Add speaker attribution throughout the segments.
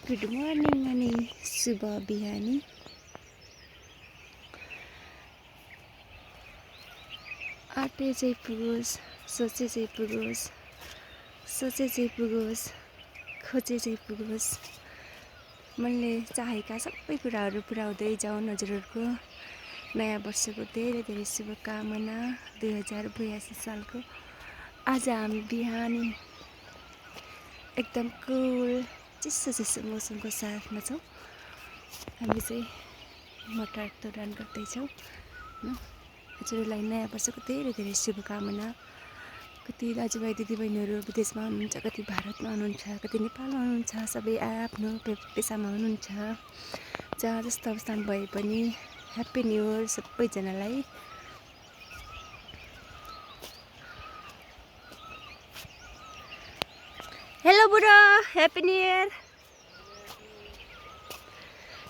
Speaker 1: Good morning अनि शुभ बिहानी। आँटे चाहिँ पुगोस्, सोचे चाहिँ पुगोस्, सोचे चाहिँ पुगोस्, खोजे चाहिँ पुगोस्। मैले चाहेका सबै कुराहरू पुरा हुँदै जाउन् हजुरहरूको। नयाँ वर्षको धेरै धेरै शुभकामना। 2082 सालको आज हामी बिहानी एकदम कुल चिसो चिसो मौसमको साथमा छौँ। हामी चाहिँ मटर तोडन गर्दैछौँ। हजुरहरूलाई नयाँ वर्षको धेरै धेरै शुभकामना। कति दाजुभाइ दिदीबहिनीहरू विदेशमा हुनुहुन्छ, कति भारतमा हुनुहुन्छ, कति नेपालमा हुनुहुन्छ। सबै आफ्नो पेसामा हुनुहुन्छ। जहाँ जस्तो अवस्थामा भए पनि ह्याप्पी न्यु इयर सबैजनालाई। हेलो बुढो, ह्याप्पी न्यु इयर।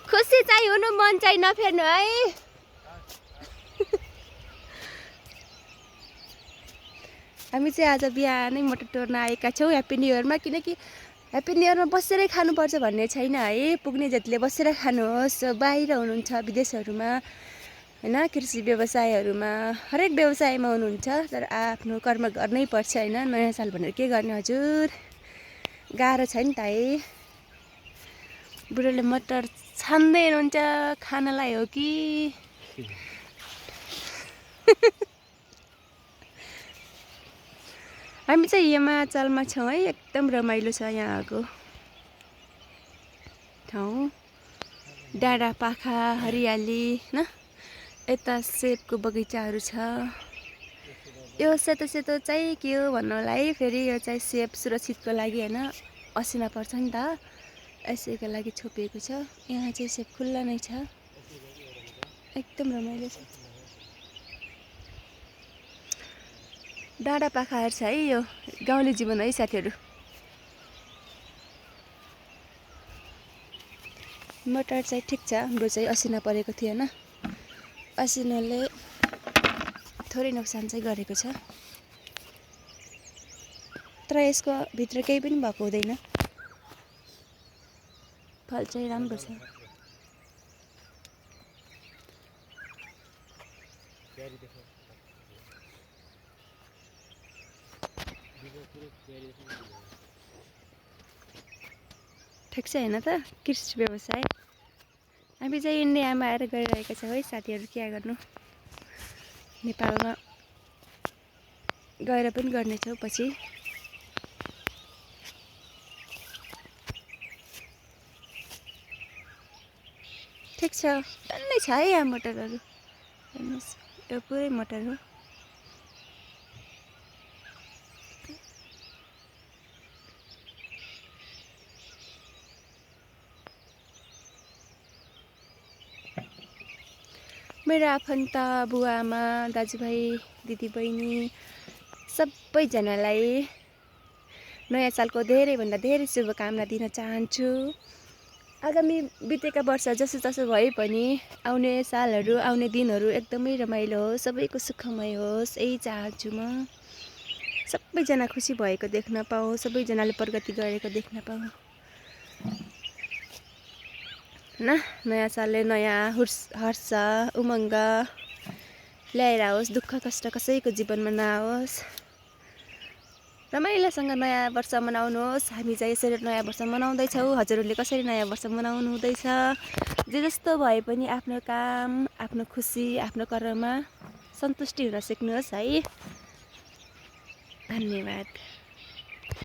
Speaker 1: खुसी चाहिँ हुनु, मन चाहिँ नफेर्नु है। हामी चाहिँ आज बिहानै मटर तोड्न आएका छौँ ह्याप्पी न्यु इयरमा। किनकि ह्याप्पी न्यु इयरमा बसेरै खानुपर्छ भन्ने छैन है। पुग्ने जतिले बसेर खानुहोस्। बाहिर हुनुहुन्छ विदेशहरूमा होइन, कृषि व्यवसायहरूमा, हरेक व्यवसायमा हुनुहुन्छ, तर आफ्नो कर्म गर्नै पर्छ होइन। नयाँ साल भनेर के गर्ने हजुर, गाह्रो छ नि त है। बुढोले मटर छान्दै हुनुहुन्छ, खानलाई हो कि हामी चाहिँ हिमाचलमा छौँ है। एकदम रमाइलो छ यहाँको ठाउँ। डाँडा पाखा हरियाली न, यता सेबको बगैँचाहरू छ। यो सेतो सेतो चाहिँ के हो भन्नु होला है। फेरि यो चाहिँ सेब सुरक्षितको लागि होइन, असिना पर्छ नि त, यसैको लागि छोपिएको छ। यहाँ चाहिँ सेब खुल्ला नै छ, एकदम रमाइलो छ। डाँडा पाखाहरू छ है। यो गाउँले जीवन है साथीहरू। मटर चाहिँ ठिक छ, हाम्रो चाहिँ असिना परेको थिएन। असिनाले थोरै नोक्सान चाहिँ गरेको छ, तर यसको भित्र केही पनि भएको हुँदैन। फल चाहिँ राम्रो छ। ठिक छ होइन त कृषि व्यवसाय। हामी चाहिँ इन्डियामा आएर गरिरहेका छौँ है साथीहरू। क्या गर्नु, नेपालमा गएर पनि गर्नेछौँ पछि। ठिक छ, डल्लै छ है यहाँ मटरहरू। हेर्नुहोस्, यो पुरै मटर हो। मेरो आफन्त बुवाआमा दाजुभाइ दिदीबहिनी सबैजनालाई नयाँ सालको धेरैभन्दा धेरै शुभकामना दिन चाहन्छु। आगामी बितेका वर्ष जसो जसो भए पनि आउने सालहरू, आउने दिनहरू एकदमै रमाइलो होस्, सबैको सुखमय होस्, यही चाहन्छु म। सबैजना खुसी भएको देख्न पाऊँ, सबैजनाले प्रगति गरेको देख्न पाऊँ न। नयाँ सालले नयाँ हर्ष उमङ्ग ल्याएर आओस्। दुःख कष्ट कसैको जीवनमा नआओस्। रमाइलोसँग नयाँ वर्ष मनाउनुहोस्। हामी चाहिँ यसरी नयाँ वर्ष मनाउँदैछौँ। हजुरहरूले कसरी नयाँ वर्ष मनाउनु हुँदैछ? जे जस्तो भए पनि आफ्नो काम, आफ्नो खुसी, आफ्नो कर्ममा सन्तुष्टि हुन सिक्नुहोस् है। धन्यवाद।